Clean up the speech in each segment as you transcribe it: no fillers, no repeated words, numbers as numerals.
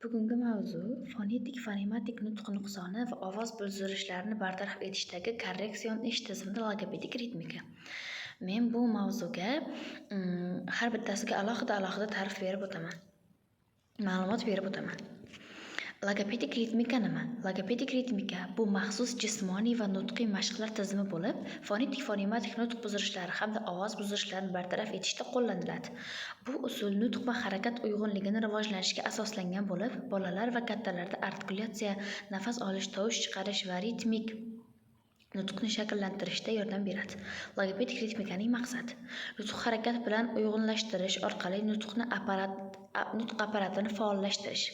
Bugungi mavzu fonetik nutq nuqsoni va ovoz buzilishlarni bartaraf etishdagi korreksion ish tizimida logopedik ritmika. Men bu mavzuga har bittasiga alohida ta'rif berib o'taman. Ma'lumot berib o'taman. Logopedik ritmika nima? Logopedik ritmika bu maxsus jismoniy va nutqiy mashqlar tizimi bo'lib, fonetik nutq buzilishlari hamda ovoz buzilishlarini bartaraf etishda qo'llaniladi. Bu usul nutq va harakat uyg'unligini rivojlanishga asoslangan bo'lib, bolalar va kattalarda artikulyatsiya, nafas olish, tovush chiqarish va ritmik nutqni shakllantirishda yordam beradi. Logopedik ritmikaning maqsadi: nutq harakat bilan uyg'unlashtirish orqali nutq apparatini faollashtirish,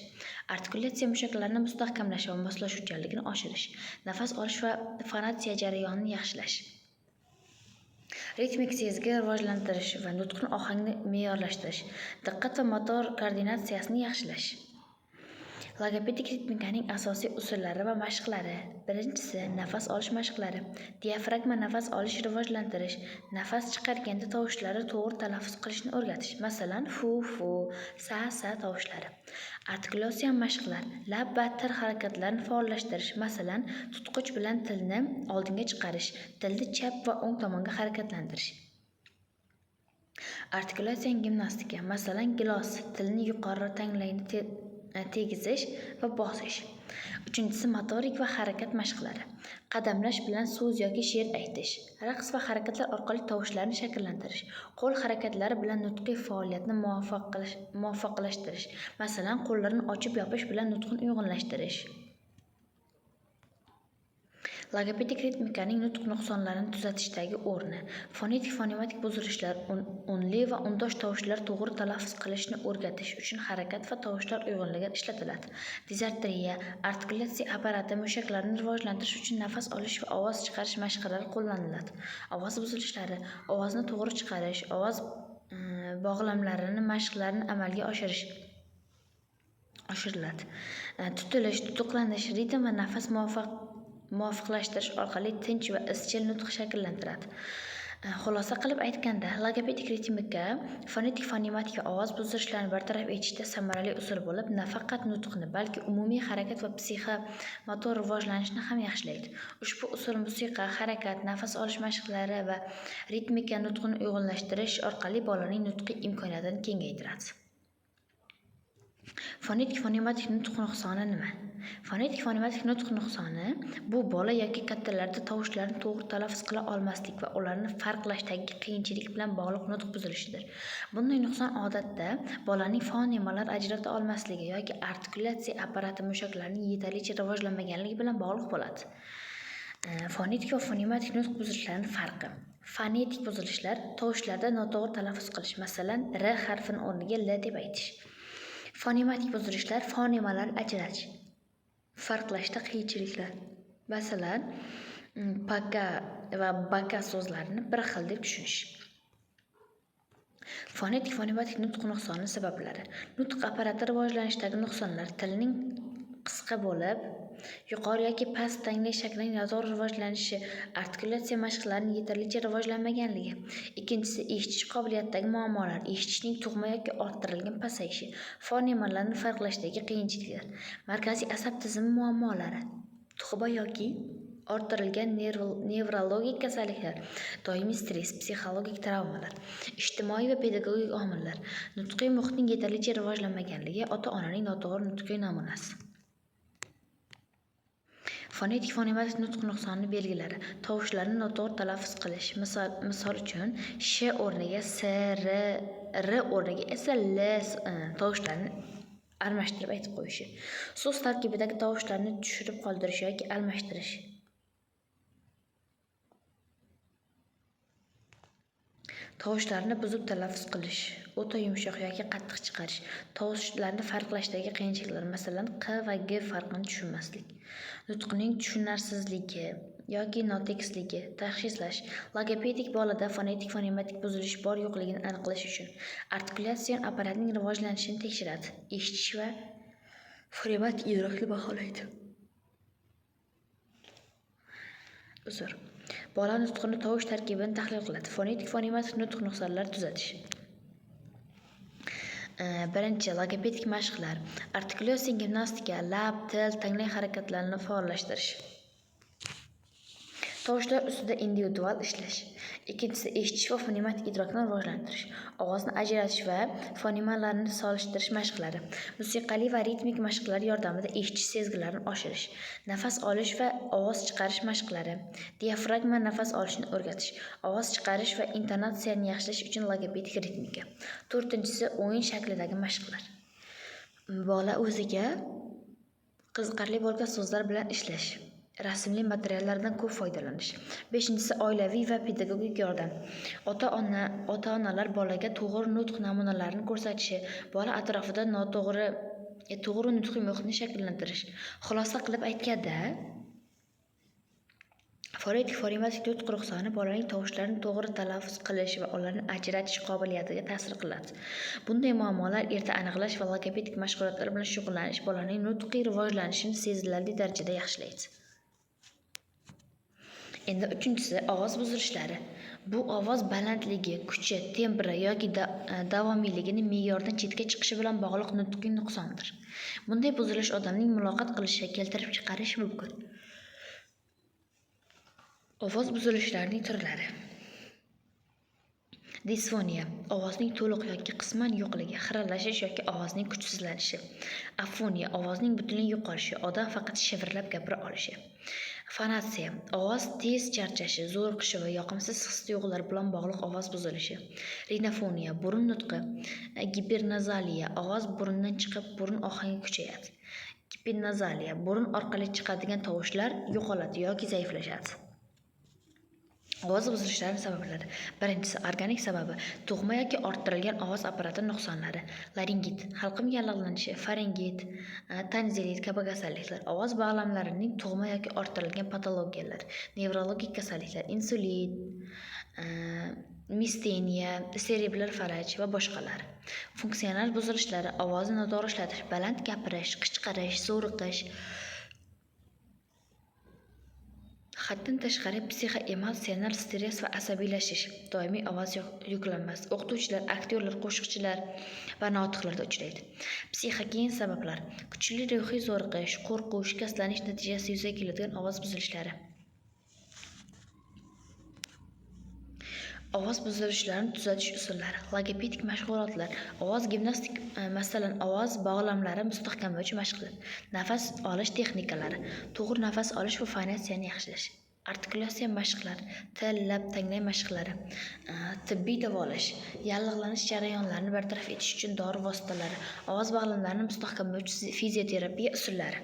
artikulyatsiya mushaklarini mustahkamlash va moslashuvchanligini oshirish, nafas olish va fonatsiya jarayonini yaxshilash, ritmik sezgi rivojlantirish va nutqni ohangni me'yorlashtirish, diqqat va motor koordinatsiyasini yaxshilash. Logopedik ritmikaning asosiy usullari va mashqlari. Birinchisi, nafas olish mashqlari. Diafragma nafas olish rivojlantirish. Nafas chiqarganda tovushlarni to'g'ri talaffuz qilishni o'rgatish. Masalan, fu, sa tovushlari. Artikulyatsiya mashqlar. Lab va til harakatlarini faollashtirish. Masalan, tutqich bilan tilni oldinga chiqarish, tilni chap va o'ng tomonga harakatlantirish. Artikulyatsiya gimnastika. Masalan, gilos, tilni yuqori tanglayni tegizish va bosish. Uchinchisi, motorik va harakat mashqlari. Qadamlash bilan so'z yoki she'r aytish. Raqs va harakatlar orqali tovushlarni shakllantirish. Qo'l harakatlari bilan nutqiy faoliyatni muvofiqlashtirish. Masalan, qo'llarni ochib yopish bilan nutqni uyg'unlashtirish. Logopedik ritmikaning nutq nuqsonlarini tuzatishdagi o'rni. Fonetik buzilishlar, unli va undosh tovushlar to'g'ri talaffuz qilishni o'rgatish uchun harakat va tovushlar uyg'unligi ishlatiladi. Dizartriya, artikulyatsiya apparati mushaklarini rivojlantirish uchun nafas olish va ovoz chiqarish mashqlari qo'llaniladi. Ovoz buzilishlari, ovozni to'g'ri chiqarish, ovoz bog'lamlarini mashqlarini amalga oshiriladi. Tutilish, tutuqlanish, ritm va nafas muvofiqlashtirish orqali tinch va izchil nutq shakllantiradi. Xulosa qilib aytganda, logopedik ritmika fonetik va ovoz buzilishlarini bartaraf etishda samarali usul bo'lib, nafaqat nutqni, balki umumiy harakat va psixomotor rivojlanishni ham yaxshilaydi. Ushbu usul musiqa, harakat, nafas olish mashqlari va ritmika nutqni uyg'unlashtirish orqali bolaning nutqiy imkoniyatini kengaytiradi. Fonetik nutq nuqsoni nima? Fonetik nutq nuqsoni bu bola yoki kattalarda tovushlarni to'g'ri talaffuz qila olmaslik va ularni farqlashdagi qiyinchilik bilan bog'liq nutq buzilishidir. Bunday nuqson odatda bolaning fonemalar ajrata olmasligi yoki artikulyatsiya apparati mushaklarining yetarlicha rivojlanmaganligi bilan bog'liq bo'ladi. Fonetik va nutq buzilishlarining farqi. Fonetik buzilishlar tovushlarda noto'g'ri talaffuz qilish, masalan, r harfini o'rniga l deb aytish. Fonematik buzilishlar fonemalar ajratish, farqlashda qiyinchiliklar. Masalan, paka va baka so'zlarini bir xil deb tushunish. Fonetik nutq nuqsoni sabablari. Nutq apparati rivojlanishidagi nuqsonlar: tilning qisqa bo'lib, yuqori yoki past tanglay shaklining noto'g'ri rivojlanishi, artikulyatsiya mashqlarining yetarlicha rivojlanmaganligi. Ikkinchisi, eshitish qobiliyatidagi muammolar, eshitishning tug'ma yoki orttirilgan pasayishi, fonemalarni farqlashdagi qiyinchiliklar, markaziy asab tizimi muammolari, tug'ma yoki orttirilgan nevrologik kasalliklar, doimiy stress, psixologik travmalar, ijtimoiy va pedagogik omillar, nutqiy muhitning yetarlicha rivojlanmaganligi, ota-onaning noto'g'ri nutqiy namunasi. Fonetik nutq nuqsoni belgilari. Tovushlarni noto'g'ri talaffuz qilish. Misol uchun, sh o'rniga s, r o'rniga esa l tovushlarini almashtirib aytib qo'yishi. So'z tarkibidagi tovushlarni tushirib qoldirish yoki almashtirish. Tovushlarni buzib talaffuz qilish, o'ta yumshoq yoki qattiq chiqarish, tovushlarni farqlashdagi qiyinchiliklar, masalan, q va g farqini tushunmaslik, nutqning tushunarsizligi yoki noteksligi, tashxislash. Logopedik bolada fonetik buzilish bor yo'qligini aniqlash uchun artikulyasion apparatning rivojlanishini tekshiradi, eshitish va fonetik idrokni baholaydi. Bola nutqini tovush tarkibini tahlil qiladi. Fonetik nutq nuqsonlari tuzatish. Birinchi, logopedik mashqlar. Artikulyatsiya gimnastika, lab, til, tanglang harakatlarini faollashtirish. Tovushlar ustida individual ishlash. Ikkinchisi, eshitish va fonematik idrokni rivojlantirish. Ovozni ajratish va fonemalarni solishtirish mashqlari. Musiqali va ritmik mashqlar yordamida eshitish sezgilarini oshirish. Nafas olish va ovoz chiqarish mashqlari. Diafragma nafas olishni o'rgatish. Ovoz chiqarish va intonatsiyani yaxshilash uchun logopedik ritmika. To'rtinchisi, o'yin shaklidagi mashqlar. Bola o'ziga qiziqarli bo'lgan so'zlar bilan ishlash. Rasmli materiallardan ko'p foydalanish. Beshinchisi, oilaviy va pedagogik yordam. Ota-onalar bolaga to'g'ri nutq namunalarini ko'rsatishi, bola atrofida to'g'ri nutqiy muhitni shakllantirish. Xulosa qilib aytganda, fonetik nutq quruqsoni bolaning tovushlarini to'g'ri talaffuz qilish va ularni ajratish qobiliyatiga ta'sir qiladi. Bunday muammolar erta aniqlash va logopedik mashg'ulotlar bilan shug'ullanish bolaning nutqiy rivojlanishini sezilarli darajada yaxshilaydi. Endi uchinchisi, ovoz buzilishlari. Bu ovoz balandligi, kuchi, tembri yoki davomiyligini me'yordan chetga chiqishi bilan bog'liq nutqiy nuqsondir. Bunday buzilish odamning muloqot qilishiga keltirib chiqarishi mumkin. Ovoz buzilishlarining turlari. Disfoniya, ovozning to'liq yoki qisman yo'qligi, xiralashish yoki ovozning kuchsizlanishi. Afoniya, ovozning butunlay yo'qolishi, odam faqat shivirlab gapira olishi. Fonatsiya, ovoz tez charchashi, zo'riqishi va yoqimsiz his-tuyg'ular bilan bog'liq ovoz buzilishi. Rinofoniya, burun nutqi. Gipernazaliya, ovoz burundan chiqib, burun ohangi kuchayadi. Gipernazaliya, burun orqali chiqadigan tovushlar yo'qoladi yoki zaiflashadi. Ovoz buzilishlarining sabablari. Birinchisi, organik sababi. Tug'ma yoki orttirilgan ovoz apparati nuqsonlari. Laringit, halqum yallig'lanishi, faringit, tonzilit kabi kasalliklar. Ovoz bog'lamlarining tug'ma yoki orttirilgan patologiyalar. Nevrologik kasalliklar, insulit, misteniya, cerebral falaj va boshqalar. Funksional buzilishlari. Ovozni noto'g'ri ishlatish, baland gapirish, qichqirish, zo'riqish. Haddan tashqari psixoemotsional stress va asabiylashish, doimiy ovoz yuklanmasi, o'qituvchilar, aktyorlar, qo'shiqchilar va notiqlarda uchraydi. Psixogen sabablar: kuchli ruhiy zo'riqish, qo'rquv, shikastlanish natijasida yuzaga keladigan ovoz buzilishlari. Ovoz buzilishlarini tuzatish usullari. Logopedik mashg'ulotlar. Ovoz gimnastik, masalan, ovoz bog'lamlari mustahkamlovchi mashqlar. Nafas olish texnikalari. To'g'ri nafas olish va fonatsiyani yaxshilash. Artikulyatsiya mashqlar, til, lab, tanglang mashqlari. Tibbiy davolash. Yallig'lanish jarayonlarini bartaraf etish uchun dori vositalari. Ovoz bog'lamlarini mustahkamlovchi fizioterapiya usullari.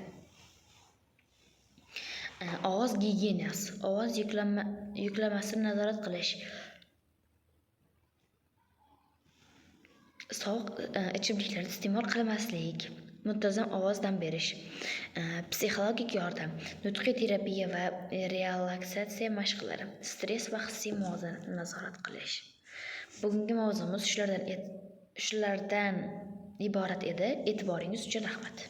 Ovoz gigiyenasi. Ovoz yuklamasini nazorat qilish. Sovuq ichimliklarni iste'mol qilmaslik, muntazam ovoz dam berish, psixologik yordam, nutqiy terapiya va relaksatsiya mashqlari, stress va hissiy muvozanatni nazorat qilish. Bugungi mavzumiz shulardan iborat edi. E'tiboringiz uchun rahmat.